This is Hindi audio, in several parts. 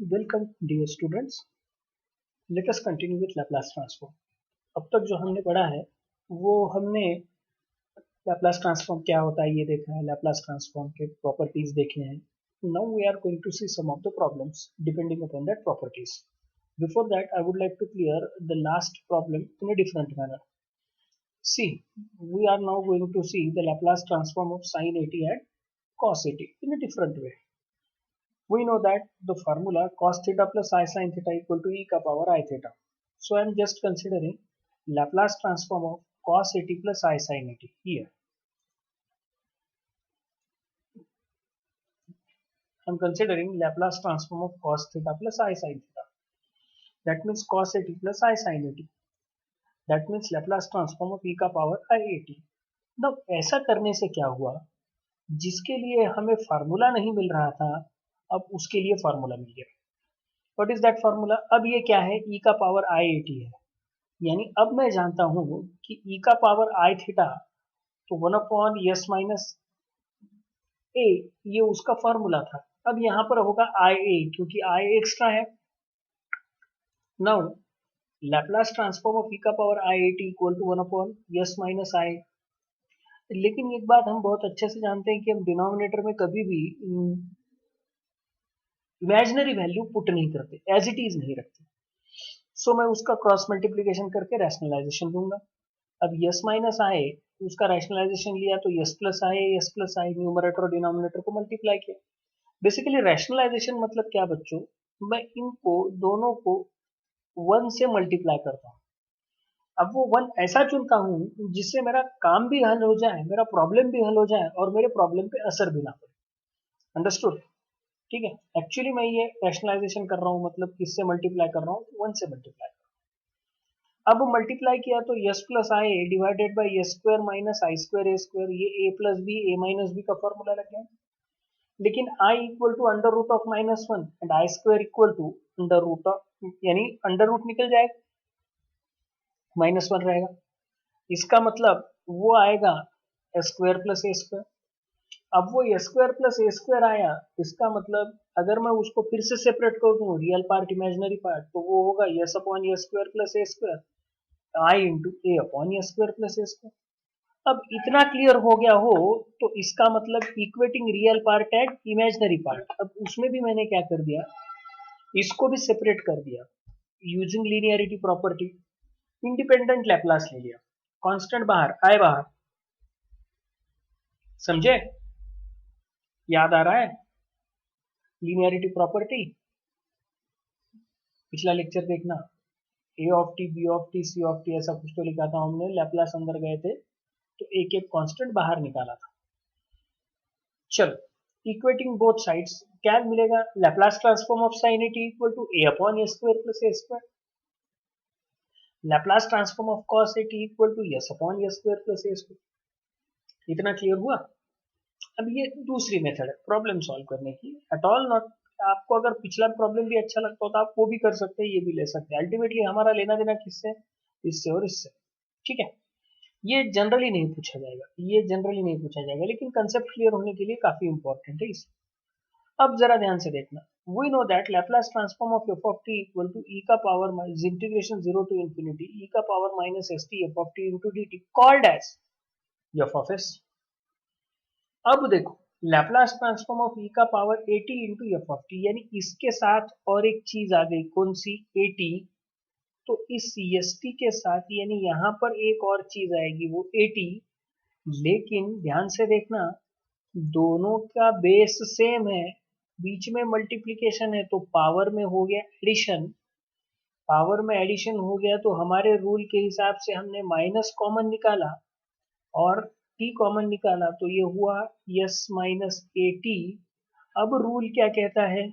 Welcome dear students, let us continue with Laplace transform. अब तक जो हमने पढ़ा है वो हमने लैपलास ट्रांसफॉर्म क्या होता है ये देखा है, लैपलास ट्रांसफॉर्म के प्रॉपर्टीज देखे हैं। Now we are going to see some of the problems depending upon that properties. Before that, I would like to clear the last problem in a different manner. See, we are now going to see the Laplace transform of sin 80 and cos 80 in a different way. We know that the formula cos theta plus I sin theta equal to e ka power I theta. So I am just considering Laplace transform of cos 80 plus I sin 80 here. I am considering Laplace transform of cos theta plus I sin theta. That means cos 80 plus I sin 80. That means Laplace transform of e का power I80. Now ऐसा करने से क्या हुआ, जिसके लिए हमें फार्मूला नहीं मिल रहा था अब उसके लिए फार्मूला मिल गया। What is that formula? अब ये क्या है, e का पावर I80 है, यानी अब मैं जानता हूं कि e का पावर I थीटा तो 1/s माइनस a, ये उसका फॉर्मूला था। अब यहां पर होगा IA क्योंकि I एक्स्ट्रा है। Now Laplace transform of e का power I80 equal to 1/s minus I। लेकिन एक बात हम बहुत अच्छे से जानते हैं कि हम डिनोमिनेटर में कभी भी इमेजिनरी वैल्यू पुट नहीं करते, एज इट इज नहीं रखते। सो मैं उसका क्रॉस मल्टीप्लीकेशन करके रैशनलाइजेशन दूंगा। अब यस माइनस आए, उसका रैशनलाइजेशन लिया तो यस प्लस आई न्यूमरेटर और डिनोमिनेटर को मल्टीप्लाई किया। बेसिकली रैशनलाइजेशन मतलब क्या बच्चों, मैं इनको दोनों को 1 से मल्टीप्लाई करता हूँ। अब वो 1 ऐसा चुनता हूँ जिससे मेरा काम भी हल हो जाए, मेरा प्रॉब्लम भी हल हो जाए और मेरे प्रॉब्लम पे असर भी ना पड़े। अंडरस्टूड? ठीक है, एक्चुअली मैं ये रैशनलाइजेशन कर रहा हूँ, मतलब किससे मल्टीप्लाई कर रहा हूँ, 1 से मल्टीप्लाई। अब मल्टीप्लाई किया तो S plus I divided by S square minus I square A square, ये A plus B A minus B का फॉर्मूला लग गया। लेकिन I equal to under root of -1 and I square equal to under root of, यानी अंडर रूट निकल जाएगा, -1 रहेगा। इसका मतलब वो आएगा स्क्वायर प्लस ए स्क्वायर। अब वो ए स्क्वायर प्लस ए स्क्वायर आया, इसका मतलब अगर मैं उसको फिर से सेपरेट कर दूं, रियल पार्ट इमेजिनरी पार्ट, तो वो होगा यस अपॉन ए स्क्वायर प्लस ए स्क्वायर आई इंटू ए अपॉन ए स्क्वायर प्लस ए स्क्वायर। अब इतना क्लियर हो गया हो तो इसका मतलब equating real part and imaginary part. अब उसमें भी मैंने क्या कर दिया, इसको भी सेपरेट कर दिया using linearity property. Independent Laplace ले लिया, कांस्टेंट बाहर आए बाहर, समझे? याद आ रहा है लीनियरिटी प्रॉपर्टी? पिछला लेक्चर देखना, A of T B of T C of T ऐसा कुछ तो लिखा था हमने, लैपलास अंदर गए थे तो एक एक कांस्टेंट बाहर निकाला था। चलो, इक्वेटिंग बोथ साइड्स क्या मिलेगा, Laplace transform of sin 80 equal to a upon a square plus a square. Laplace transform of cos 80 equal to s upon a square plus a square. इतना क्लियर हुआ? अब ये दूसरी मेथड है प्रॉब्लम सॉल्व करने की, एट ऑल नॉट। आपको अगर पिछला प्रॉब्लम भी अच्छा लगता हो तो आप वो भी कर सकते हैं, ये भी ले सकते हैं। अल्टीमेटली हमारा लेना देना किससे, इससे और इससे। ठीक है, ये जनरली नहीं पूछा जाएगा, ये जनरली नहीं पूछा जाएगा, लेकिन कंसेप्ट क्लियर होने के लिए काफी इंपॉर्टेंट है इस। अब जरा ध्यान से देखना, we know that Laplace transform of f of t equal to e का power minus integration 0 to infinity e का power minus st f of t into dt called as f of s। अब देखो, Laplace transform of e का power 80 into f of t, यानी इसके साथ और एक चीज आ गई, कौन सी? 80। तो इस st के साथ यानी यहाँ पर एक और चीज आएगी, वो 80। लेकिन ध्यान से देखना, दोनों का बेस सेम है, बीच में मल्टीप्लिकेशन है, तो पावर में हो गया एडिशन। पावर में एडिशन हो गया तो हमारे रूल के हिसाब से हमने माइनस कॉमन निकाला और टी कॉमन निकाला, तो ये हुआ यस माइनस ए टी। अब रूल क्या कहता है,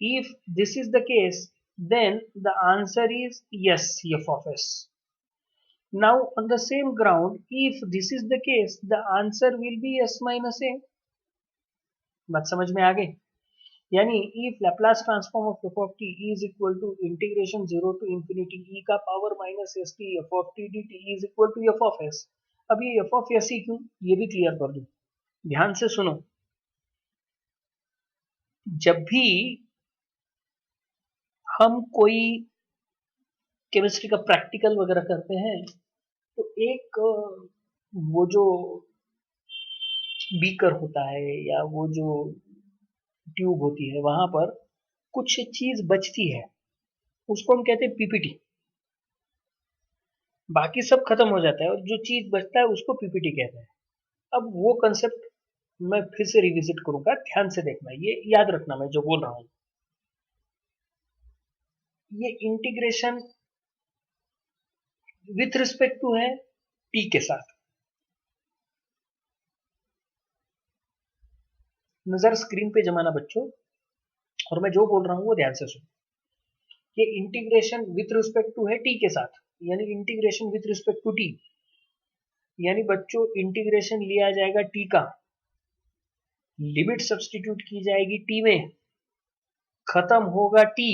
if this is the case then the answer is s f of s. Now on the same ground, if this is the case, the answer will be s minus a। बात समझ में आ गई? यानी if Laplace transform of f of t is equal to integration 0 to infinity e का power minus st f of t dt is equal to f of s। अब ये f of s ही क्यों, ये भी क्लियर कर दूं, ध्यान से सुनो। जब भी हम कोई केमिस्ट्री का प्रैक्टिकल वगैरह करते हैं तो एक वो जो बीकर होता है या वो जो ट्यूब होती है वहां पर कुछ चीज बचती है, उसको हम कहते हैं पीपीटी। बाकी सब खत्म हो जाता है और जो चीज बचता है उसको पीपीटी कहते हैं। अब वो कंसेप्ट मैं फिर से रिविजिट करूंगा, ध्यान से देखना, ये याद रखना मैं जो बोल रहा हूँ। ये इंटीग्रेशन विथ रिस्पेक्ट टू है टी के साथ। नजर स्क्रीन पे जमाना बच्चों, और मैं जो बोल रहा हूँ वो ध्यान से सुनो। ये इंटीग्रेशन विथ रिस्पेक्ट टू है टी के साथ, यानी integration with respect to t, यानी बच्चों इंटीग्रेशन लिया जाएगा टी का, लिमिट सब्स्टिट्यूट की जाएगी टी में, खत्म होगा टी,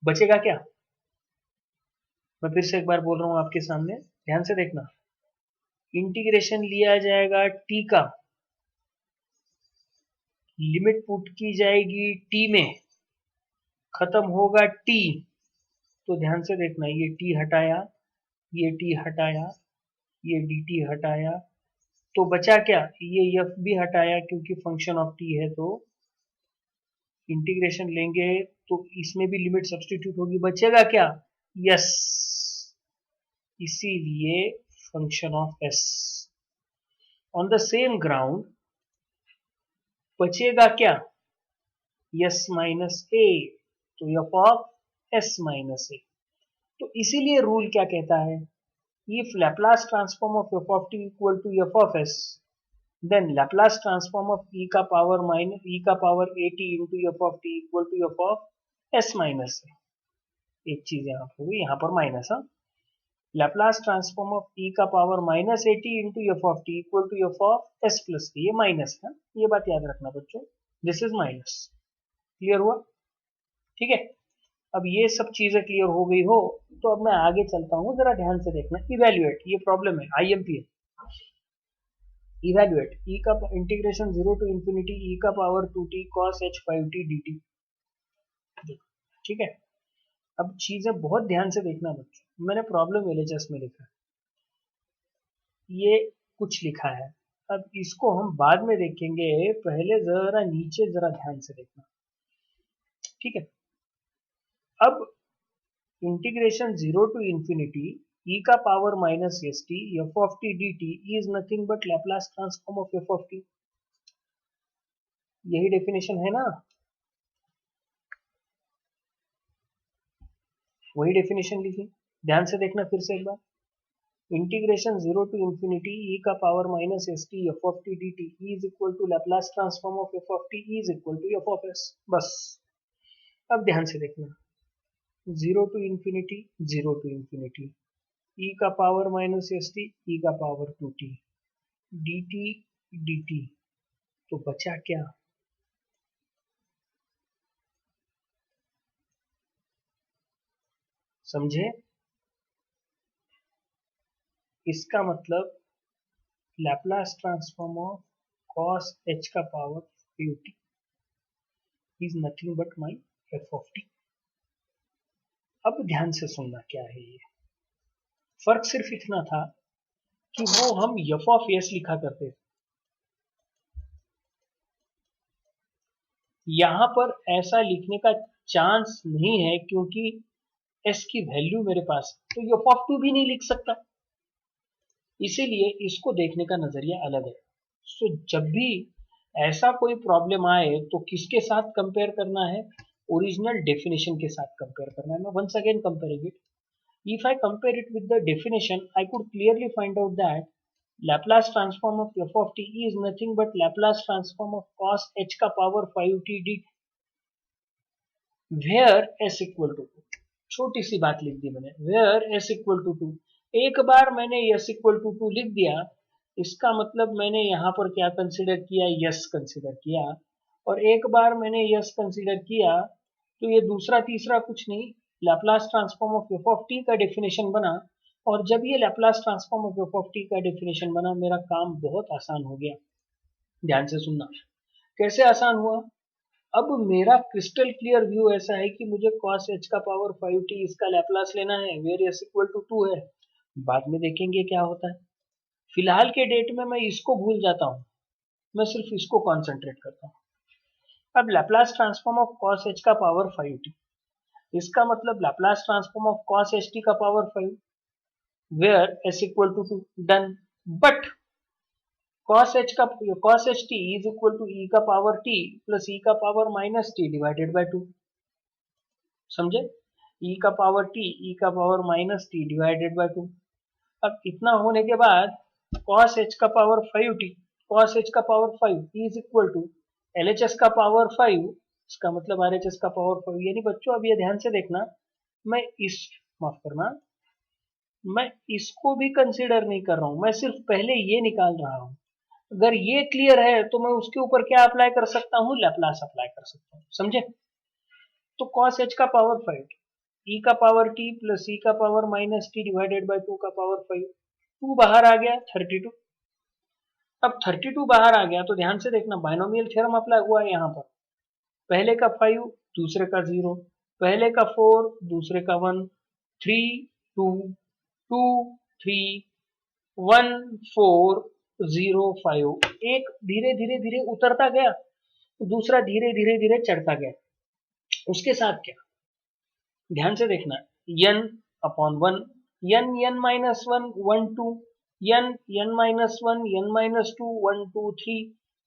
बचेगा क्या? मैं फिर से एक बार बोल रहा हूं आपके सामने, ध्यान से देखना। इंटीग्रेशन लिया जाएगा टी का, लिमिट पुट की जाएगी टी में, खत्म होगा टी। तो ध्यान से देखना, ये टी हटाया, ये टी हटाया, ये डी टी हटाया, तो बचा क्या? ये एफ भी हटाया क्योंकि फंक्शन ऑफ टी है, तो इंटीग्रेशन लेंगे तो इसमें भी लिमिट सब्स्टिट्यूट होगी, बचेगा क्या? यस, इसीलिए function of s. On the same ground बचेगा क्या? एस माइनस ए, तो f of s minus a. तो इसीलिए रूल क्या कहता है, if Laplace transform of f of t equal to f of s, then Laplace transform of e का पावर a t into f of t equal to f of s minus a। एक चीज यहाँ पर हुई, यहाँ पर माइनस, हाँ, Laplace transform of e का power minus a t into f of t equal to f of s plus a, ये माइनस है, ये बात याद रखना बच्चों, दिस इज माइनस। क्लियर हुआ? ठीक है। अब ये सब चीजें क्लियर हो गई हो तो अब मैं आगे चलता हूँ, जरा ध्यान से देखना। इवेल्युएट, ये प्रॉब्लम है, आईएमपी है। इवेल्युएट e का इंटीग्रेशन 0 टू इंफिनिटी e का power 2t cos h 5t dt। ठीक है। अब चीजें बहुत ध्यान से देखना बच्चों, मैंने प्रॉब्लम एलएचएस में लिखा है, ये कुछ लिखा है, अब इसको हम बाद में देखेंगे, पहले जरा नीचे जरा ध्यान से देखना। ठीक है। अब इंटीग्रेशन 0 टू इंफिनिटी e का power minus S t f of t d t is nothing but Laplace transform of f of T. यही डेफिनेशन है ना, वही डेफिनेशन लिखी, ध्यान से देखना फिर से एक बार। इंटीग्रेशन 0 टू इंफिनिटी e का power minus S t f of t d t is equal to Laplace transform of f of t is equal to f of s. बस अब ध्यान से देखना, 0 to infinity, 0 to infinity, e का power minus S t e का पावर 2t dt dt, तो बचा क्या? समझे? इसका मतलब Laplace transform of cos h का power 5t is nothing but my f of t। अब ध्यान से सुनना क्या है ये, फर्क सिर्फ इतना था कि वो हम f ऑफ s लिखा करते थे, यहां पर ऐसा लिखने का चांस नहीं है क्योंकि s की वैल्यू मेरे पास, तो f ऑफ 2 भी नहीं लिख सकता, इसीलिए इसको देखने का नजरिया अलग है। सो जब भी ऐसा कोई प्रॉब्लम आए तो किसके साथ कंपेयर करना है? ओरिजिनल डेफिनेशन के साथ कंपेयर करना है। मैं once again comparing it, if I compare it with the definition, I could clearly find out that Laplace transform of f of t is nothing but Laplace transform of cos h का power 5t dt, where s equal to 2। छोटी सी बात लिख दी मैंने, where s equal to 2। एक बार मैंने s equal to 2 लिख दिया, इसका मतलब मैंने यहाँ पर क्या कंसिडर किया? यस कंसिडर किया। और एक बार मैंने यस कंसिडर किया तो ये दूसरा तीसरा कुछ नहीं, Laplace transform of f of T का डेफिनेशन बना। और जब ये Laplace transform of f of T का डेफिनेशन बना, मेरा काम बहुत आसान हो गया। ध्यान से सुनना, कैसे आसान हुआ? अब मेरा क्रिस्टल क्लियर व्यू ऐसा है कि मुझे cos h का पावर 5t इसका लैप्लास लेना है, वेयर s इक्वल टू 2 है। बाद में देखेंगे क्या होता है। फिलहाल के डेट में मैं इसको भूल जाता हूँ, मैं सिर्फ इसको कॉन्सेंट्रेट करता हूँ। अब Laplace transform of cos h का पावर 5t, इसका मतलब Laplace transform of cos ht का power 5, where s equal to 2, done. But cos ht is equal to e का पावर t प्लस e का power minus t divided by 2, समझे? e का पावर t, e का power minus t divided by 2। अब इतना होने के बाद cos h का पावर 5t, cos h का power 5 is equal to LHS का पावर 5, इसका मतलब RHS का पावर 5। यानी बच्चों अब ये ध्यान से देखना, मैं इस माफ करना, मैं इसको भी कंसीडर नहीं कर रहा हूं, मैं सिर्फ पहले ये निकाल रहा हूं। अगर ये क्लियर है तो मैं उसके ऊपर क्या अप्लाई कर सकता हूँ, लैप्लास अप्लाई कर सकता हूँ, समझे? तो cos h का पावर 5, e का पावर t प्लस e का power minus t divided by 2 का पावर 5, 2 बाहर आ गया 32। अब 32 बाहर आ गया तो ध्यान से देखना, बाइनोमियल थ्योरम अप्लाई हुआ है यहाँ पर। पहले का 5, दूसरे का 0, पहले का 4, दूसरे का 1, 3 2 2 3 1 4 0 5, एक धीरे धीरे धीरे उतरता गया, दूसरा धीरे धीरे धीरे चढ़ता गया। उसके साथ क्या, ध्यान से देखना, n upon 1, n minus 1 1 2, n minus 1 n minus 2 1 2 3,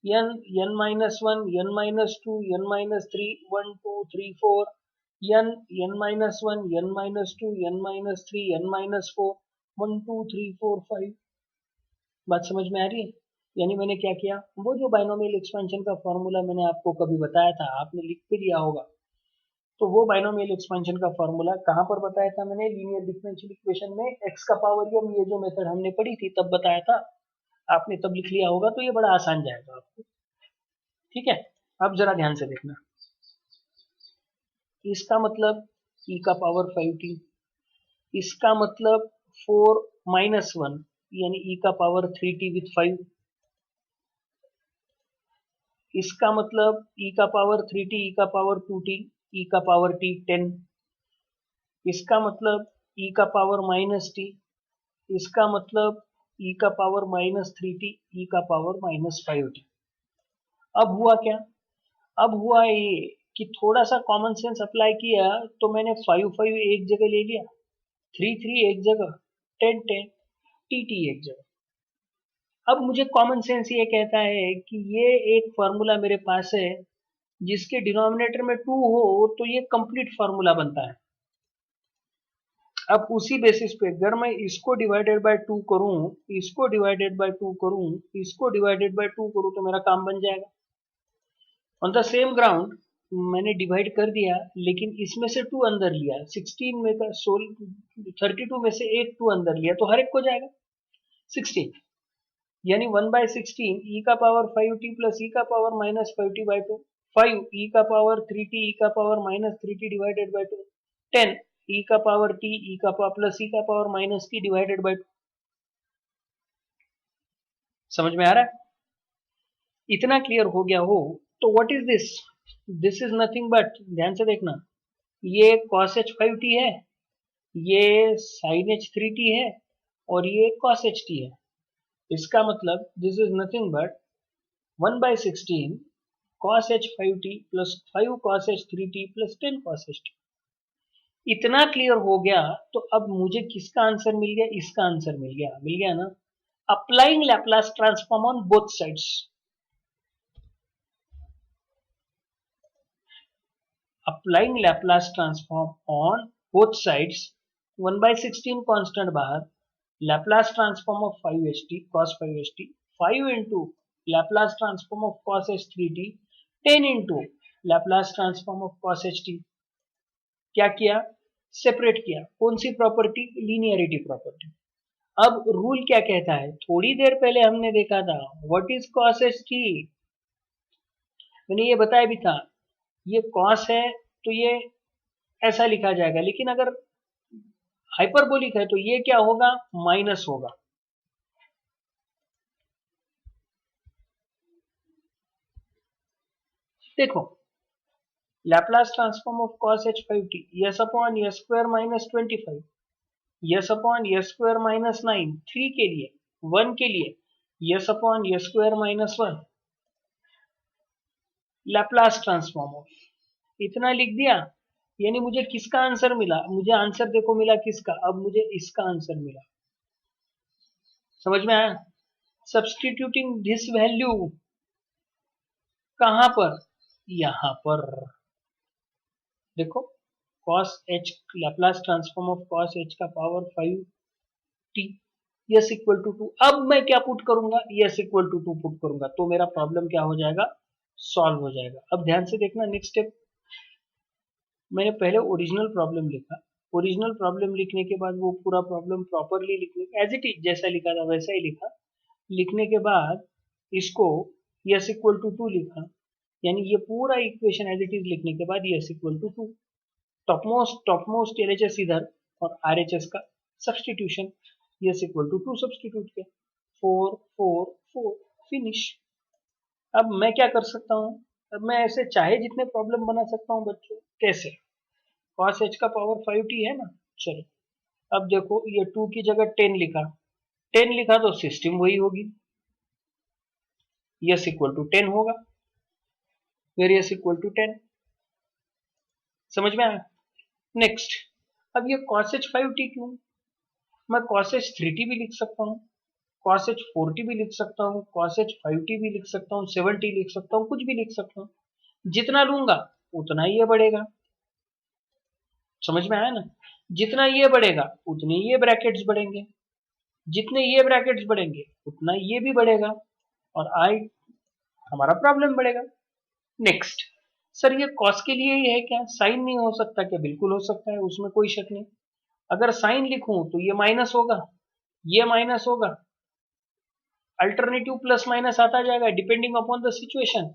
n minus 1 n minus 2 n minus 3 1 2 3 4, n minus 1 n minus 2 n minus 3 n minus 4 1 2 3 4 5। बात समझ में आ रही है? यानी मैंने क्या किया, वो जो बाइनोमियल एक्सपेंशन का फॉर्मूला मैंने आपको कभी बताया था, आपने लिख भी लिया होगा, तो वो बाइनोमियल एक्सपेंशन का फॉर्मूला कहाँ पर बताया था मैंने, लीनियर डिफरेंशियल इक्वेशन में x का पावर m, ये जो मेथड हमने पढ़ी थी तब बताया था, आपने तब लिख लिया होगा, तो ये बड़ा आसान जाएगा आपको। ठीक है, अब जरा ध्यान से देखना, इसका मतलब e का पावर 5t, इसका मतलब 4 माइनस 1 यानी e का पावर 3t विथ 5, इसका मतलब e का पावर 3t, e का पावर 2t, e का पावर t 10, इसका मतलब e का पावर माइनस t, इसका मतलब e का पावर माइनस 3t, e का पावर माइनस 5t। अब हुआ क्या, अब हुआ ये कि थोड़ा सा कॉमन सेंस अप्लाई किया, तो मैंने 5 5 एक जगह ले लिया, 3 3 एक जगह, 10 10, tt एक जगह। अब मुझे कॉमन सेंस ये कहता है कि ये एक फॉर्मूला मेरे पास है जिसके डिनोमिनेटर में 2 हो तो ये कंप्लीट फॉर्मूला बनता है। अब उसी बेसिस पे अगर मैं इसको डिवाइडेड बाय 2 करूं, इसको डिवाइडेड बाय 2 करूं, इसको डिवाइडेड बाय 2 करूं, तो मेरा काम बन जाएगा। ऑन द सेम ग्राउंड मैंने डिवाइड कर दिया, लेकिन इसमें से 2 अंदर लिया, 16 में का 32 में से एक 2 अंदर लिया, तो हर एक को जाएगा 16, यानी 1/16 e का पावर 5t प्लस e का power minus 5t by 2, 5 e का पावर 3t e का power minus 3t divided by 2, 10 e का पावर t e का पावर प्लस e का power minus t divided by 2। समझ में आ रहा है? इतना क्लियर हो गया हो तो what is this, this is nothing but, ध्यान से देखना, ये cos h5t है, ये sin h3t है, और ये cos ht है। इसका मतलब this is nothing but 1/16 cos h5t plus 5 cos h3t plus 10 cos ht। इतना क्लियर हो गया तो अब मुझे किसका आंसर मिल गया, इसका आंसर मिल गया ना। Applying Laplace transform on both sides, applying Laplace transform on both sides, 1/16 constant बाहर, Laplace transform of 5ht cos 5ht, 5 into Laplace transform of cos h3t, 10 into Laplace transform of cos ht। क्या किया, सेपरेट किया, कौन सी प्रॉपर्टी, लीनियरिटी प्रॉपर्टी। अब रूल क्या कहता है, थोड़ी देर पहले हमने देखा था व्हाट इज cos ht, मैंने ये बताया भी था, ये cos है तो ये ऐसा लिखा जाएगा, लेकिन अगर हाइपरबोलिक है तो ये क्या होगा, माइनस होगा। देखो Laplace transform of cos h5t s upon s square minus 25 s upon s square minus 9 3 के लिए 1 के लिए s upon s square minus 1 Laplace transform of इतना लिख दिया। यानी मुझे किसका आंसर मिला, मुझे आंसर देखो मिला किसका, अब मुझे इसका आंसर मिला। समझ में आया? सब्सटीट्यूटिंग दिस वैल्यू कहां पर, यहां पर देखो cos h Laplace transform of cos h का power 5t s equal to 2। अब मैं क्या पुट करूंगा, यस इक्वल टू 2 पुट करूंगा तो मेरा प्रॉब्लम क्या हो जाएगा, सॉल्व हो जाएगा। अब ध्यान से देखना नेक्स्ट स्टेप। मैंने पहले ओरिजिनल प्रॉब्लम लिखा, ओरिजिनल प्रॉब्लम लिखने के बाद वो पूरा प्रॉब्लम प्रॉपरली लिखने एज इट इज जैसा लिखा था वैसा ही लिखा। लिखने के बाद इसको यस इक्वल टू 2 लिखा, यानी ये पूरा इक्वेशन एज इट इज लिखने के बाद s equal to 2, topmost LHS इधर और आरएचएस का substitution, s equal to 2 substitute किया, 4 4 4 फिनिश। अब मैं क्या कर सकता हूँ, अब मैं ऐसे चाहे जितने प्रॉब्लम बना सकता हूँ बच्चों। कैसे, cos h का पावर 5t है ना, चलो अब देखो ये 2 की जगह 10 लिखा, 10 लिखा तो सिस्टम वही होगी, यस इक्वल टू 10 होगा, फिर यस इक्वल टू 10। समझ में आया? नेक्स्ट, अब ये cos h 5t क्यों, मैं cos h 3t भी लिख सकता हूँ, cos h 4t भी लिख सकता हूँ, cos h 5t भी लिख सकता हूँ, 7t लिख सकता हूँ, कुछ भी लिख सकता हूँ। जितना लूंगा उतना ये बढ़ेगा। समझ में आया ना? जितना ये बढ़ेगा उतने ये ब्रैकेट्स बढ़ेंगे, जितने ये ब्रैकेट्स बढ़ेंगे उतना ये भी बढ़ेगा और आई हमारा प्रॉब्लम बढ़ेगा। नेक्स्ट, सर ये कॉस के लिए ही है क्या, साइन नहीं हो सकता क्या? बिल्कुल हो सकता है, उसमें कोई शक नहीं। अगर साइन लिखूं तो ये माइनस होगा, ये माइनस होगा, अल्टरनेटिव प्लस माइनस आता जाएगा डिपेंडिंग अपॉन द सिचुएशन,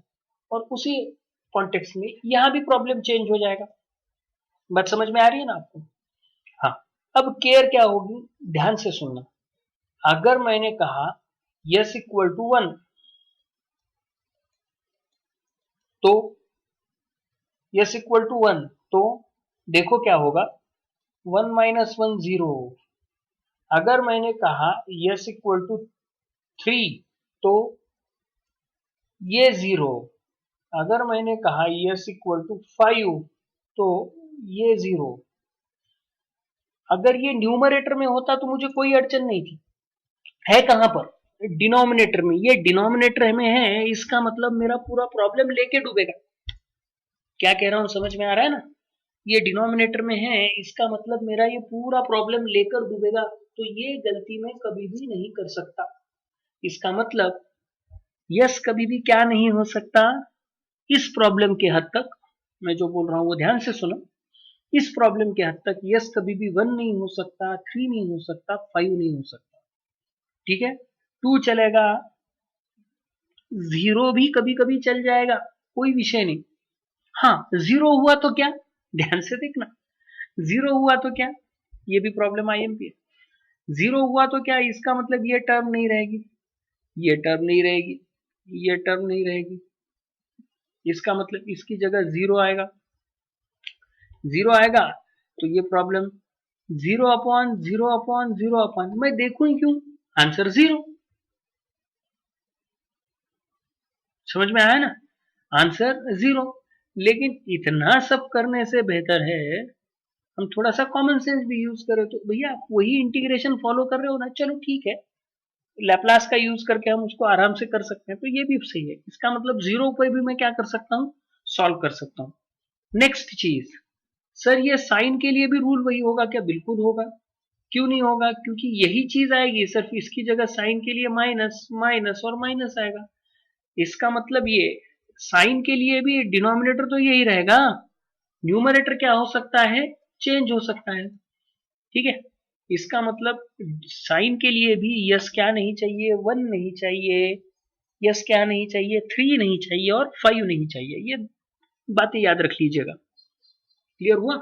और उसी कॉन्टेक्स्ट में यहां भी प्रॉब्लम चेंज हो जाएगा। बात समझ में आ रही है ना आपको? हाँ, अब केयर क्या होगी, ध्यान से सुनना। अगर मैंने कहा यस इक्वल टू 1 तो यस इक्वल टू 1 तो देखो क्या होगा, 1 माइनस 1 0। अगर मैंने कहा यस इक्वल टू 3 तो ये 0। अगर मैंने कहा यस इक्वल टू 5 तो ये 0। अगर ये न्यूमरेटर में होता तो मुझे कोई अड़चन नहीं थी, है कहां पर, डिनोमिनेटर में। ये डिनोमिनेटर में है, इसका मतलब मेरा पूरा प्रॉब्लम लेके डूबेगा। क्या कह रहा हूं समझ में आ रहा है ना? ये डिनोमिनेटर में है, इसका मतलब मेरा ये पूरा प्रॉब्लम लेकर डूबेगा, तो ये गलती मैं कभी भी नहीं कर सकता। इसका मतलब यस कभी भी क्या नहीं हो सकता, इस प्रॉब्लम के हद तक, मैं जो बोल रहा हूं वो ध्यान से सुनो, इस प्रॉब्लम के हद तक यस कभी भी 1 नहीं हो सकता, 3 नहीं हो सकता, 5 नहीं हो सकता। ठीक है, 2 चलेगा, 0 भी कभी कभी चल जाएगा, कोई विषय नहीं। हाँ, 0 हुआ तो क्या, ध्यान से देखना, 0 हुआ तो क्या, ये भी प्रॉब्लम आईएमपी है। 0 हुआ तो क्या, इसका मतलब ये टर्म नहीं रहेगी, ये टर्म नहीं रहेगी, ये टर्म नहीं रहेगी, इसका मतलब इसकी जगह 0 आएगा, 0 आएगा तो ये प्रॉब्लम 0 अपॉन 0 अपॉन 0 अपॉन, मैं देखूं ही क्यों, आंसर 0। समझ में आया ना? आंसर 0। लेकिन इतना सब करने से बेहतर है हम थोड़ा सा कॉमन सेंस भी यूज करें। तो भैया आप वही इंटीग्रेशन फॉलो कर रहे हो ना, चलो ठीक है, लैपलास का यूज करके हम उसको आराम से कर सकते हैं, तो ये भी सही है। इसका मतलब 0 पे भी मैं क्या कर सकता हूँ, सॉल्व कर सकता हूँ। नेक्स्ट चीज, सर ये साइन के लिए भी रूल वही होगा क्या? बिल्कुल होगा, क्यों नहीं होगा, क्योंकि यही चीज आएगी, सिर्फ इसकी जगह साइन के लिए माइनस माइनस और माइनस आएगा। इसका मतलब ये साइन के लिए भी डिनोमिनेटर तो यही रहेगा, न्यूमरेटर क्या हो सकता है, चेंज हो सकता है। ठीक है, इसका मतलब साइन के लिए भी यस क्या नहीं चाहिए, 1 नहीं चाहिए, यस क्या नहीं चाहिए, 3 नहीं चाहिए और 5 नहीं चाहिए। ये बातें याद रख लीजिएगा, क्लियर हुआ?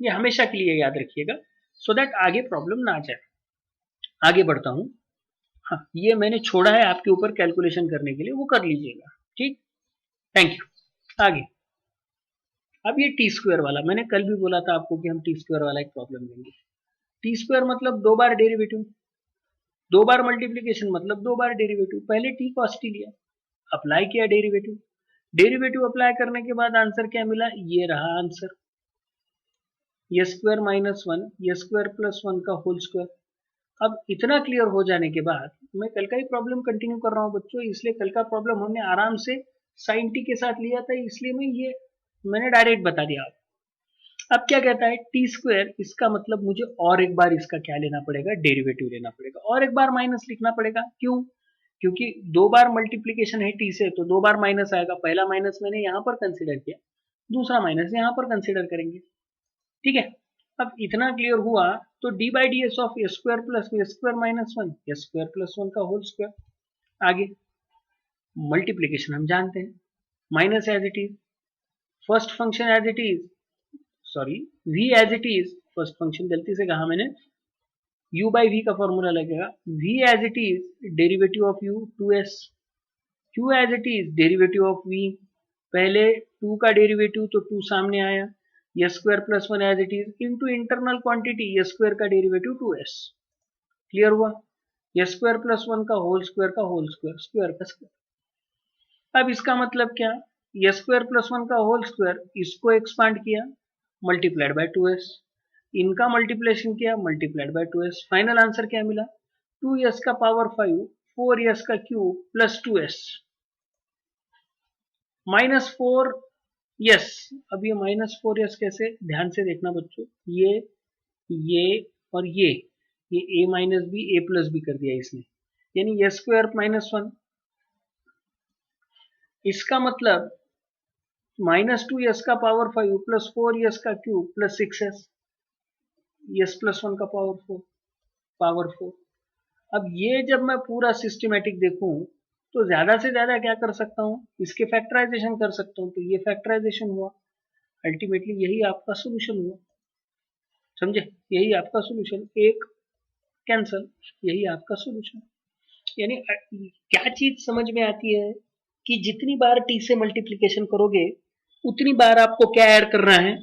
ये हमेशा के लिए याद रखिएगा, सो दैट आगे प्रॉब्लम ना जाए। आगे बढ़ता हूं। हाँ, ये मैंने छोड़ा है आपके ऊपर कैलकुलेशन करने के लिए, वो कर लीजिएगा। ठीक, थैंक यू। आगे अब ये टी स्क्वायर वाला, मैंने कल भी बोला था आपको कि हम टी स्क्वायर वाला एक प्रॉब्लम लेंगे। टी स्क्वायर मतलब दो बार डेरिवेटिव, दो बार मल्टीप्लीकेशन मतलब दो बार डेरिवेटिव। पहले टी कॉस टी लिया, अप्लाई किया डेरिवेटिव, डेरिवेटिव अप्लाई करने के बाद आंसर क्या मिला, ये रहा आंसर, ये स्क्वायर माइनस वन, ये स्क्वायर प्लस वन का होल स्क्वायर। अब इतना क्लियर हो जाने के बाद मैं कल का ही प्रॉब्लम कंटिन्यू कर रहा हूँ बच्चों, इसलिए कल का प्रॉब्लम हमने आराम से साइन टी के साथ लिया था, इसलिए मैंने डायरेक्ट बता दिया आपको। अब क्या कहता है, टी स्क्वायर, इसका मतलब मुझे और एक बार इसका क्या लेना पड़ेगा, डेरिवेटिव लेना पड़ेगा, और एक बार माइनस लिखना पड़ेगा। क्यों? क्योंकि दो बार मल्टीप्लीकेशन है टी से, तो दो बार माइनस आएगा। पहला माइनस मैंने यहाँ पर कंसिडर किया, दूसरा माइनस यहाँ पर कंसिडर करेंगे। ठीक है, अब इतना क्लियर हुआ तो d by d s of a square plus A square minus one, a square plus one का होल स्क्वायर। आगे मल्टीप्लीकेशन हम जानते हैं, minus as it is, first function as it is, sorry v as it is, first function गलती से कहा मैंने, u बाई v का फॉर्मूला लगेगा, v as it is derivative of u 2s, q as it is derivative of v, पहले 2 का डेरिवेटिव तो 2 सामने आया, ये square plus one as it is into internal quantity ये स्क्वायर का डेरिवेटिव 2s। क्लियर हुआ? ये स्क्वायर प्लस वन का होल स्क्वायर का होल स्क्वायर, स्क्वायर का स्क्वायर। अब इसका मतलब क्या, ये स्क्वायर प्लस वन का होल स्क्वायर, इसको एक्सपांड किया, मल्टीप्लाइड बाय 2s, इनका मल्टीप्लिकेशन किया, multiplied by 2s। Final answer क्या मिला, 2s का पावर 5, 4s का cube plus 2s minus 4s। अब ये माइनस 4s कैसे, ध्यान से देखना बच्चों, ये और ये a minus b a plus b कर दिया इसने, यानी ये स्क्वायर माइनस वन, इसका मतलब माइनस 2s का पावर 5 प्लस 4s का cube plus 6s, S plus one का पावर फोर। अब ये जब मैं पूरा सिस्टमेटिक देखूं तो ज्यादा से ज्यादा क्या कर सकता हूं, इसके फैक्टराइजेशन कर सकता हूं, तो ये फैक्टराइजेशन हुआ, अल्टीमेटली यही आपका सोल्यूशन हुआ। समझे? यही आपका सोल्यूशन, एक कैंसल, यही आपका सोल्यूशन। यानी क्या चीज समझ में आती है कि जितनी बार टी से मल्टीप्लीकेशन करोगे उतनी बार आपको क्या ऐड करना है,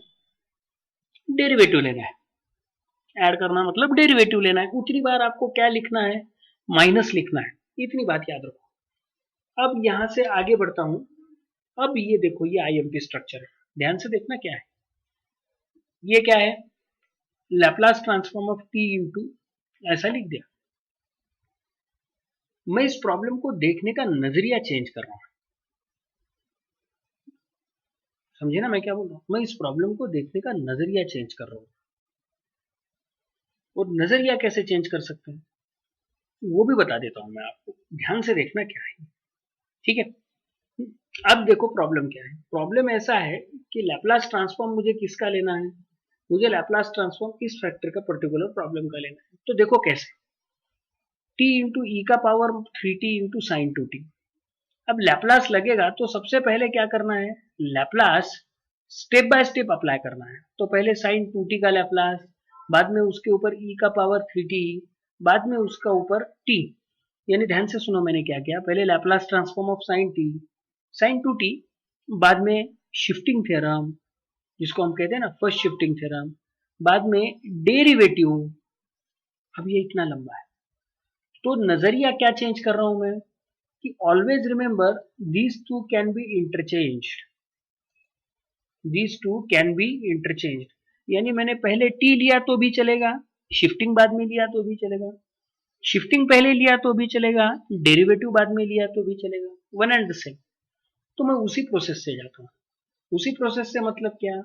डेरिवेटिव लेना है। ऐड करना मतलब डेरिवेटिव लेना है, उतनी बार आपको क्या लिखना है, माइनस लिखना है। इतनी बात याद रखो। अब यहां से आगे बढ़ता हूं। अब ये देखो, ये आईएमपी स्ट्रक्चर है, ध्यान से देखना क्या है। ये क्या है, Laplace transform of t into, ऐसा लिख दिया। मैं इस प्रॉब्लम को देखने का नजरिया चेंज कर रहा हूं, समझे ना मैं क्या बोल रहा हूं, मैं इस प्रॉब्लम को देखने का नजरिया चेंज कर रहा हूं। और नजरिया कैसे चेंज कर सकते हैं वो भी बता देता हूं मैं आपको, ध्यान से देखना क्या है। ठीक है, अब देखो प्रॉब्लम क्या है। प्रॉब्लम ऐसा है कि लैप्लास ट्रांसफॉर्म मुझे किसका लेना है, मुझे लैप्लास ट्रांसफॉर्म इस फैक्टर का पर्टिकुलर प्रॉब्लम का लेना है। तो देखो कैसे, t इंटू ई का power 3t into sine 2t। अब लैप्लास लगेगा तो सबसे पहले क्या करना है, Laplace step by step apply करना है। तो पहले साइन 2t का लैप्लास, बाद में उसके ऊपर e का पावर 3t, बाद में उसका ऊपर t। यानी ध्यान से सुनो मैंने क्या किया, पहले Laplace transform of sine t, sine 2t, बाद में शिफ्टिंग थ्योरम जिसको हम कहते हैं ना फर्स्ट शिफ्टिंग थ्योरम, बाद में डेरिवेटिव। अब ये इतना लंबा है, तो नजरिया क्या चेंज कर रहा हूं मैं कि always remember these two can be interchanged, these two can be interchanged. यानी मैंने पहले टी लिया तो भी चलेगा, शिफ्टिंग बाद में लिया तो भी चलेगा, शिफ्टिंग पहले लिया तो भी चलेगा, डेरिवेटिव बाद में लिया तो भी चलेगा, वन एंड द सेम। तो मैं उसी प्रोसेस से जाता हूँ। उसी प्रोसेस से मतलब क्या,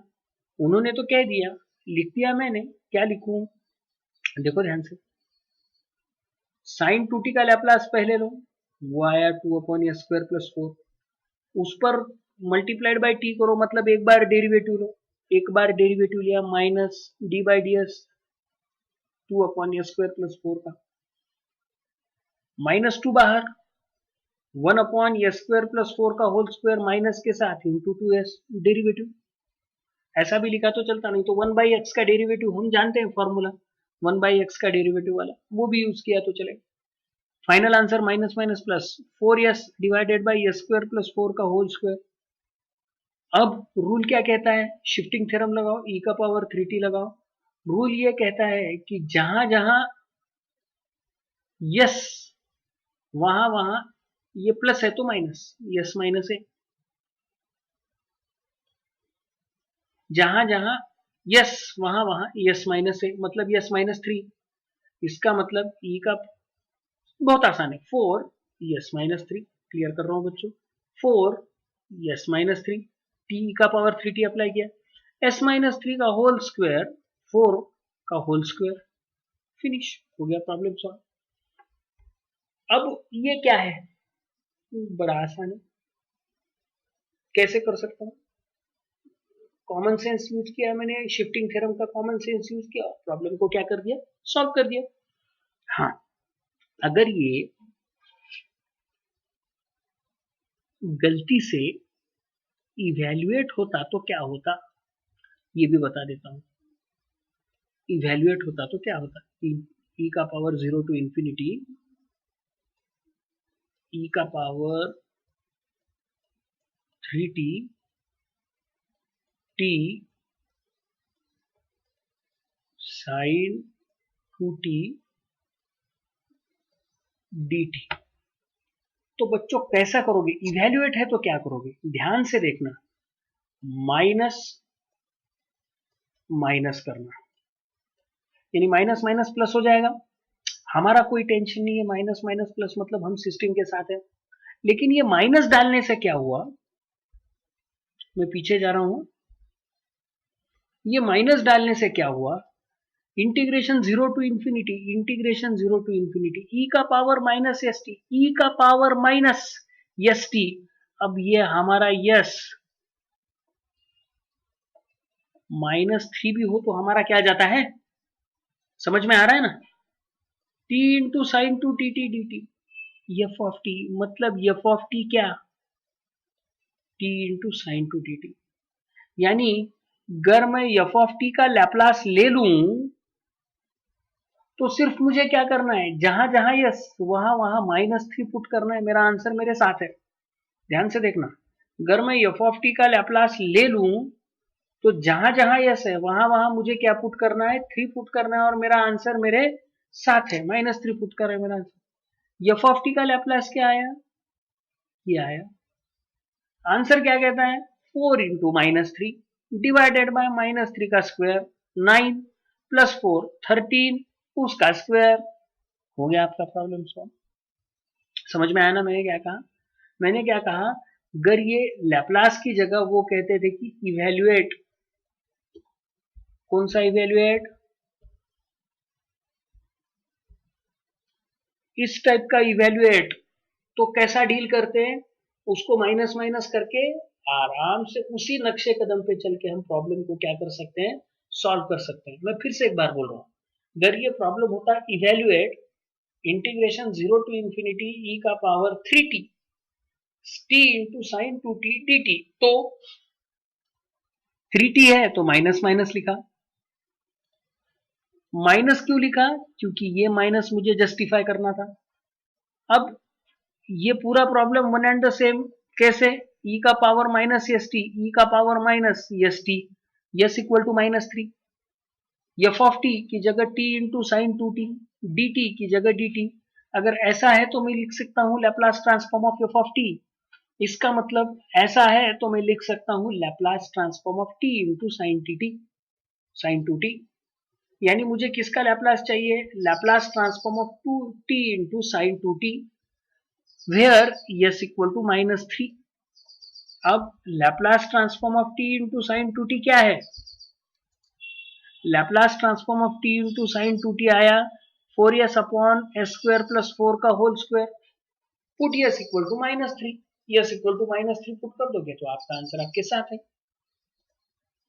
उन्होंने तो कह दिया, लिख दिया मैंने, क्या लिखूं, देखो ध्यान से, साइन 2t का लैप्लास पहले लो, वो आया 2 अपॉन ए स्क्वायर प्लस 4, उस पर मल्टीप्लाइड बाय टी करो, मतलब एक बार डेरिवेटिव लो, एक बार डेरिवेटिव लिया, minus D by d S 2 upon A square plus 4 का, माइनस 2 बाहर, 1 अपॉन ए स्क्वायर प्लस 4 का होल स्क्वायर माइनस के साथ इंटू 2s डेरिवेटिव। ऐसा भी लिखा तो चलता, नहीं तो 1 बाई एक्स का डेरिवेटिव हम जानते हैं फॉर्मूला, 1 बाई एक्स का डेरिवेटिव वाला, वो भी यूज किया तो चलेगा। Final answer minus minus plus 4s divided by A square plus 4 का होल स्क्वायर। अब रूल क्या कहता है, शिफ्टिंग थ्योरम लगाओ, e का पावर 3t लगाओ। रूल ये कहता है कि जहां जहां यस वहां वहां ये प्लस है तो माइनस, यस माइनस है। जहां जहां यस वहां वहां यस माइनस है, मतलब यस माइनस 3। इसका मतलब e का बहुत आसान है, 4 यस माइनस 3। क्लियर कर रहा हूं बच्चों, 4 यस माइनस 3, टी का पावर 3t अप्लाई किया, एस माइनस 3 का होल स्क्वायर 4 का होल स्क्वायर, फिनिश हो गया प्रॉब्लम सॉल्व। अब ये क्या है, बड़ा आसान है, कैसे कर सकता हूं, कॉमन सेंस यूज किया मैंने, शिफ्टिंग थ्योरम का कॉमन सेंस यूज किया, प्रॉब्लम को क्या कर दिया, सॉल्व कर दिया। हाँ, अगर ये गलती से इवैल्यूएट होता तो क्या होता, ये भी बता देता हूं। इवैल्यूएट होता तो क्या होता, e का पावर 0 टू इंफिनिटी, e का power 3t t sin 2t dt। तो बच्चों कैसा करोगे, इवैल्यूएट है तो क्या करोगे, ध्यान से देखना, माइनस माइनस करना, यानी माइनस माइनस प्लस हो जाएगा। हमारा कोई टेंशन नहीं है, माइनस माइनस प्लस मतलब हम सिस्टम के साथ है। लेकिन ये माइनस डालने से क्या हुआ, मैं पीछे जा रहा हूं, ये माइनस डालने से क्या हुआ, integration 0 to infinity, integration 0 to infinity, E का पावर माइनस एस टी, ई का पावर माइनस एस टी। अब ये हमारा यस -3 भी हो तो हमारा क्या जाता है, समझ में आ रहा है ना, T into sign to T T d T, f of T, मतलब एफ ऑफ टी क्या, T into sign to T T. यानी अगर मैं एफ ऑफ टी का लैप्लास ले लूं तो सिर्फ मुझे क्या करना है, जहां जहां यस वहां वहां -3 पुट करना है, मेरा आंसर मेरे साथ है। ध्यान से देखना, अगर मैं एफ ऑफ टी का लैप्लास ले लूं तो जहां जहां यस है वहां वहां मुझे क्या पुट करना है, 3 पुट करना है, और मेरा आंसर मेरे साथ है, -3 पुट कर है मेरा आंसर। एफ ऑफ टी का लैप्लास क्या आया, ये आया। आंसर क्या कहता है, 4 इंटू -3 डिवाइडेड बाय -3 का स्क्वायर 9 प्लस 4 13 उसका स्क्वायर, हो गया आपका प्रॉब्लम सॉल्व। समझ में आया ना मैंने क्या कहा, मैंने क्या कहा, अगर ये लैप्लास की जगह वो कहते थे कि इवैल्यूएट, कौन सा इवैल्यूएट, इस टाइप का इवैल्यूएट, तो कैसा डील करते हैं, उसको माइनस माइनस करके आराम से उसी नक्शे कदम पे चल के हम प्रॉब्लम को क्या कर सकते हैं, सॉल्व कर सकते हैं। मैं फिर से एक बार बोल रहा हूं, अगर ये प्रॉब्लम होता है evaluate integration 0 to infinity E का power 3t T into sine 2t dt, तो 3t है तो माइनस माइनस लिखा, माइनस क्यों लिखा, क्योंकि ये माइनस मुझे जस्टिफाई करना था। अब ये पूरा problem one and the same, कैसे, e का पावर माइनस एस टी, ई का power minus S t, s equal to -3, f of t की जगह t into sine 2t, d t की जगह डी टी। अगर ऐसा है तो मैं लिख सकता हूं Laplace transform of f of t, इसका मतलब ऐसा है तो मैं लिख सकता हूं Laplace transform of t into sine t t, sine 2t। यानी मुझे किसका लैप्लास चाहिए, Laplace transform of 2t into sine 2t, where s equal to -3। अब Laplace transform of t into sine 2t क्या है, Laplace transform of t into sine 2t आया 4s upon S square plus 4 का whole square, put s equal to -3, s equal to -3 put कर दोगे तो आपका आंसर आपके साथ है।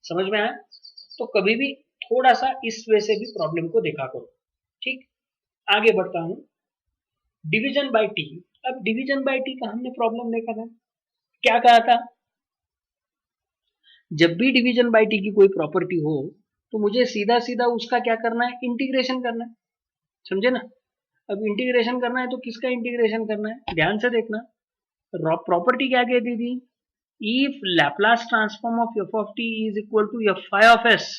समझ में आया, तो कभी भी थोड़ा सा इस वे से भी प्रॉब्लम को देखा करो। ठीक, आगे बढ़ता हूं, डिवीजन बाय टी। अब डिवीजन बाय टी का हमने प्रॉब्लम देखा था, क्या कहा था, जब भी डिवीजन बाय टी की कोई प्रॉपर्टी हो तो मुझे सीधा सीधा उसका क्या करना है, इंटीग्रेशन करना है, समझे ना। अब इंटीग्रेशन करना है तो किसका इंटीग्रेशन करना है, ध्यान से देखना, प्रॉपर्टी क्या कहती थी, if Laplace transform of f of t is equal to f phi of s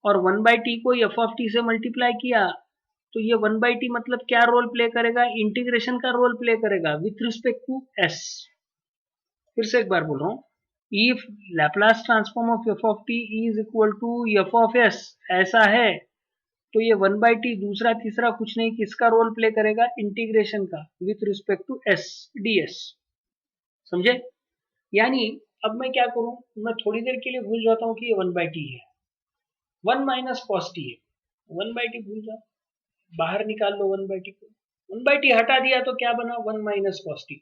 और 1/t को एफ ऑफ टी से मल्टीप्लाई किया तो ये 1/t मतलब क्या रोल प्ले करेगा, इंटीग्रेशन का रोल प्ले करेगा विथ रिस्पेक्ट टू एस। फिर से एक बार बोल रहा हूं, if Laplace transform of f of t is equal to f of s ऐसा है तो ये 1/t दूसरा तीसरा कुछ नहीं, किसका रोल प्ले करेगा, इंटीग्रेशन का with respect to s ds। समझे? यानी अब मैं क्या करूं, मैं थोड़ी देर के लिए भूल जाता हूं कि ये 1/t है, 1 माइनस कॉस टी है, 1/t भूल जाओ, बाहर निकाल लो 1/t को, 1/t हटा दिया तो क्या बना, 1 माइनस कॉस टी।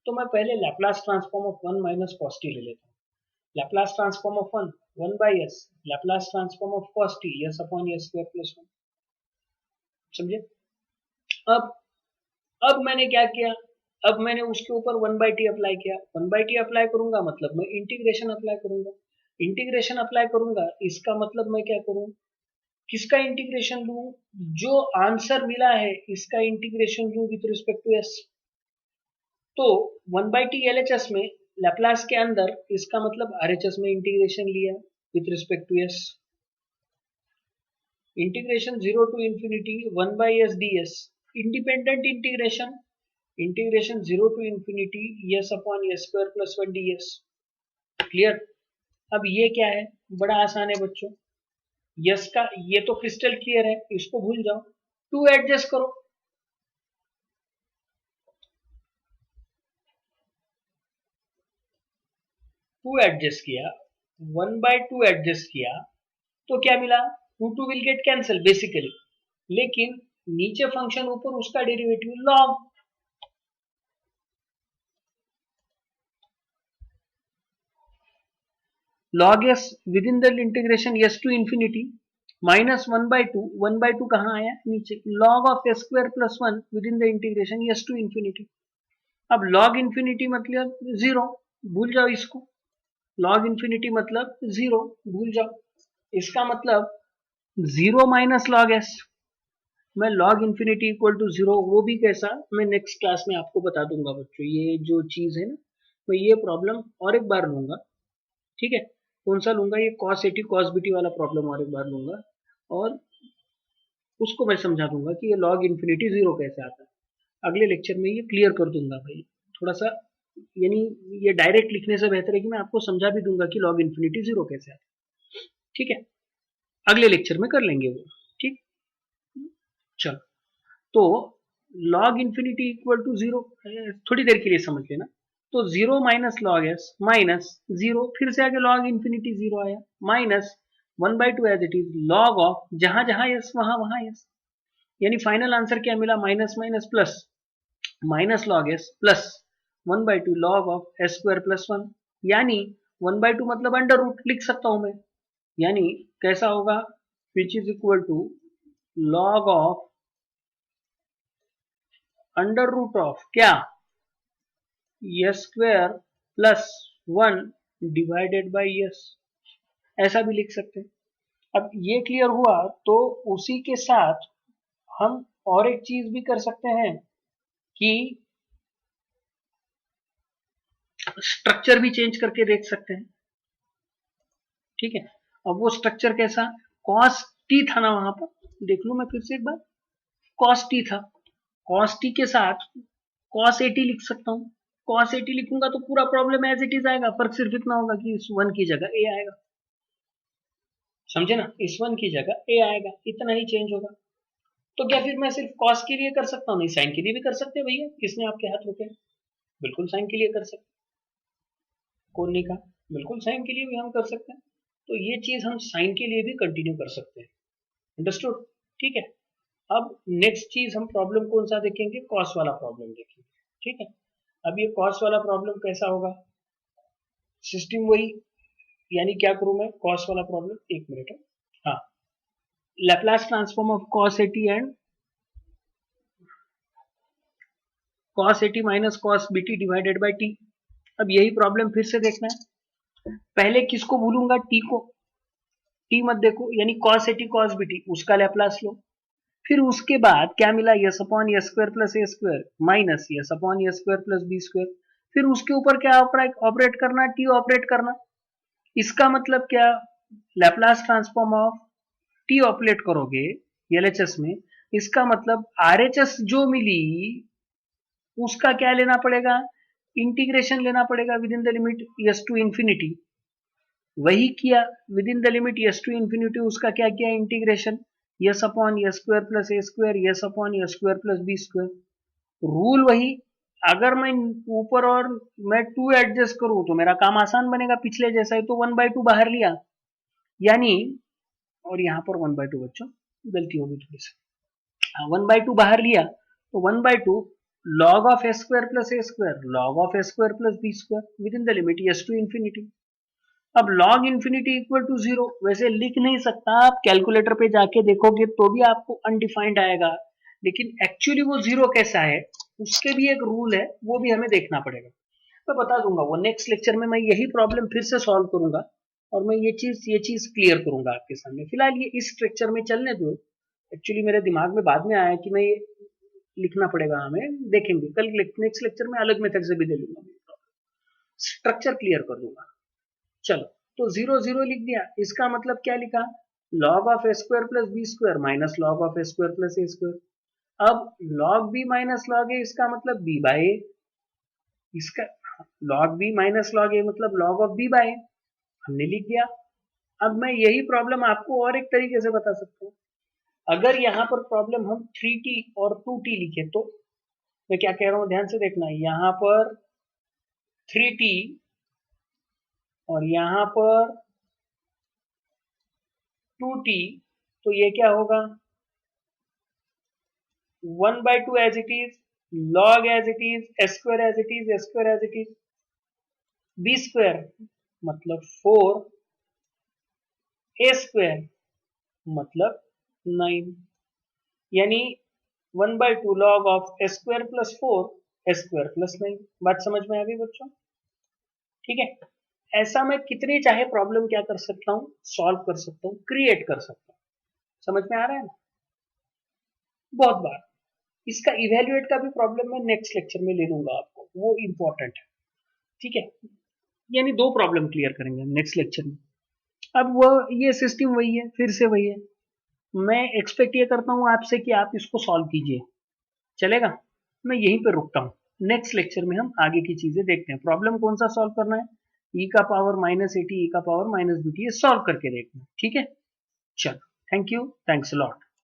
तो मैं पहले Laplace transform of 1 minus cos T ले लेता हूँ। Laplace transform of 1 by S, Laplace transform of cos T S upon S square plus 1। समझे? अब अब मैंने क्या किया, अब मैंने उसके ऊपर 1/t अप्लाई किया, 1/t अप्लाई करूंगा मतलब मैं इंटीग्रेशन अप्लाई करूंगा, इंटीग्रेशन अप्लाई करूंगा इसका मतलब मैं क्या करूं, किसका इंटीग्रेशन लूं, जो आंसर मिला है इसका इंटीग्रेशन लूं विथ रिस्पेक्ट टू एस। तो 1/t LHS में लैपलास के अंदर इसका मतलब RHS में इंटीग्रेशन लिया with respect to s, integration 0 to infinity 1 by s ds, independent integration, integration 0 to infinity s upon S square plus 1 ds। Clear? अब ये क्या है, बड़ा आसान है बच्चों, यस का ये तो क्रिस्टल क्लियर है, इसको भूल जाओ, 2 एडजस्ट करो, 2 एडजस्ट किया, 1/2 एडजस्ट किया तो क्या मिला, 2 विल गेट कैंसिल बेसिकली, लेकिन नीचे फंक्शन ऊपर उसका derivative log, log s within the integration s to infinity minus 1/2, 1/2 कहाँ आया नीचे, log of s square plus 1 within the integration s to infinity. अब log इंफिनिटी मतलब जीरो, भूल जाओ इसको, log इंफिनिटी मतलब जीरो, भूल जाओ, इसका मतलब जीरो माइनस log s, मैं log infinity equal to zero, वो भी कैसा मैं नेक्स्ट क्लास में आपको बता दूंगा बच्चों, ये जो चीज है ना मैं ये प्रॉब्लम और एक बार लूंगा, ठीक है, कौन सा लूंगा, ये cos 80 cos BT वाला प्रॉब्लम और एक बार लूंगा और उसको मैं समझा दूंगा कि ये log इंफिनिटी जीरो कैसे आता है, अगले लेक्चर में ये क्लियर कर दूंगा भाई, थोड़ा सा यानी ये डायरेक्ट लिखने से बेहतर है कि मैं आपको समझा भी दूंगा कि log इंफिनिटी जीरो कैसे आता है, ठीक है, अगले लेक्चर में कर लेंगे वो, ठीक। चलो, तो log infinity equal to zero, थोड़ी देर के लिए समझ लेना, तो zero minus log s minus zero, फिर से आगे log इंफिनिटी जीरो आया, minus 1/2 as it is log of जहां जहां एस वहां वहां एस, यानी फाइनल आंसर क्या मिला, minus minus plus, minus log S plus 1/2 log of s square plus 1, यानी 1/2 मतलब अंडर रूट लिख सकता हूं मैं, यानी कैसा होगा, which is equal to log of under root of क्या, S square plus 1 divided by S, ऐसा भी लिख सकते हैं। अब ये क्लियर हुआ तो उसी के साथ हम और एक चीज भी कर सकते हैं कि स्ट्रक्चर भी चेंज करके देख सकते हैं, ठीक है। अब वो स्ट्रक्चर कैसा, कॉस टी था ना वहां पर, देख लू मैं फिर से एक बार, कॉस टी था, कॉस टी के साथ कॉस 80 लिख सकता हूँ, कॉस 80 लिखूंगा तो पूरा प्रॉब्लम एज इट इज आएगा, फर्क सिर्फ इतना होगा कि इस 1 की जगह ए आएगा, समझे ना, इस 1 की जगह ए आएगा, इतना ही चेंज होगा। तो क्या फिर मैं सिर्फ कॉस के लिए कर सकता हूँ, नहीं साइन के लिए भी कर सकते हैं भैया, किसने आपके हाथ रोके, बिल्कुल साइन के लिए कर सकते, कौन नहीं कहा, बिल्कुल साइन के लिए भी हम कर सकते हैं, तो ये चीज हम साइन के लिए भी कंटिन्यू कर सकते हैं, अंडरस्टूड, ठीक है। अब नेक्स्ट चीज हम प्रॉब्लम कौन सा देखेंगे, कॉस वाला प्रॉब्लम देखेंगे, ठीक है। अब ये कॉस वाला प्रॉब्लम कैसा होगा, सिस्टम वही, यानी क्या करूं मैं, कॉस वाला प्रॉब्लम, एक मिनट है, हाँ, Laplace transform of cos 80 and cos 80 minus cos BT divided by T. अब यही प्रॉब्लम फिर से देखना है, पहले किसको भूलूंगा, टी को, टी मत देखो, यानी cos 80 cos BT उसका लैपलास लो, फिर उसके बाद क्या मिला, S upon S square plus ए square minus S upon S square plus B square, फिर उसके ऊपर क्या ऑपरेट करना, टी ऑपरेट करना। इसका मतलब क्या, Laplace transform of T operate करोगे एलएचएस में, इसका मतलब आरएचएस जो मिली उसका क्या लेना पड़ेगा, इंटीग्रेशन लेना पड़ेगा within the limit S to infinity. वही किया within the limit S to infinity, उसका क्या किया, integration S upon S square plus ए square S upon S square plus B square. Rule वही, अगर मैं ऊपर और मैं टू एडजस्ट करूं तो मेरा काम आसान बनेगा, पिछले जैसा ही। तो 1/2 बाहर लिया, यानी, और यहां पर 1/2 बच्चों गलती होगी थोड़ी सी, 1/2 बाहर लिया तो 1/2 log of s square plus A square log of s square plus B square within the limit S to infinity. अब log इंफिनिटी इक्वल टू 0 वैसे लिख नहीं सकता, आप कैलकुलेटर पे जाके देखोगे तो भी आपको अनडिफाइंड आएगा, लेकिन एक्चुअली वो 0 कैसा है उसके भी एक रूल है, वो भी हमें देखना पड़ेगा। मैं बता दूंगा वो नेक्स्ट लेक्चर में, मैं यही प्रॉब्लम फिर से सॉल्व करूंगा और मैं ये चीज क्लियर करूंगा आपके सामने। फिलहाल ये इस स्ट्रक्चर में चलने दो। एक्चुअली मेरे दिमाग में बाद में आया कि मैं ये लिखना पड़ेगा हमें, देखेंगे कल नेक्स्ट लेक्चर में अलग मेथड से भी ले लूंगा, स्ट्रक्चर क्लियर कर दूंगा। चलो, तो 0 0 लिख दिया, इसका मतलब क्या लिखा, log of a square plus B square minus log of a square plus A square. अब log b minus log a, इसका मतलब b बाय a, इसका log b minus log a मतलब log of b by a, हमने लिख दिया। अब मैं यही प्रॉब्लम आपको और एक तरीके से बता सकता हूँ। अगर यहाँ पर प्रॉब्लम हम 3t और 2t लिखे तो, मैं क्या कह रहा हूँ ध्यान से देखना, यहाँ पर 3t और यहाँ पर 2t, तो ये क्या होगा, 1/2 as it is, log as it is, s square as it is, s square as it is, b square मतलब 4, a स्क्वायर मतलब 9, यानी 1/2 log of s square plus 4 s square plus 9। बात समझ में आ गई बच्चों? ठीक है, ऐसा मैं कितनी चाहे प्रॉब्लम क्या कर सकता हूँ, सॉल्व कर सकता हूँ, क्रिएट कर सकता हूँ। समझ में आ रहा है ना? बहुत बार इसका इवेल्युएट का भी प्रॉब्लम मैं नेक्स्ट लेक्चर में ले लूंगा आपको, वो इंपॉर्टेंट है। ठीक है, यानी 2 प्रॉब्लम क्लियर करेंगे नेक्स्ट लेक्चर में। अब वो ये सिस्टम वही है, फिर से वही है, मैं एक्सपेक्ट ये करता हूँ आपसे कि आप इसको सॉल्व कीजिए, चलेगा? मैं यहीं पर रुकता हूँ, नेक्स्ट लेक्चर में हम आगे की चीजें देखते हैं। प्रॉब्लम कौन सा सॉल्व करना है, e का पावर -80 e का पावर -bt, ये सॉल्व करके देखना है। ठीक है, चलो, thank you, thanks a lot.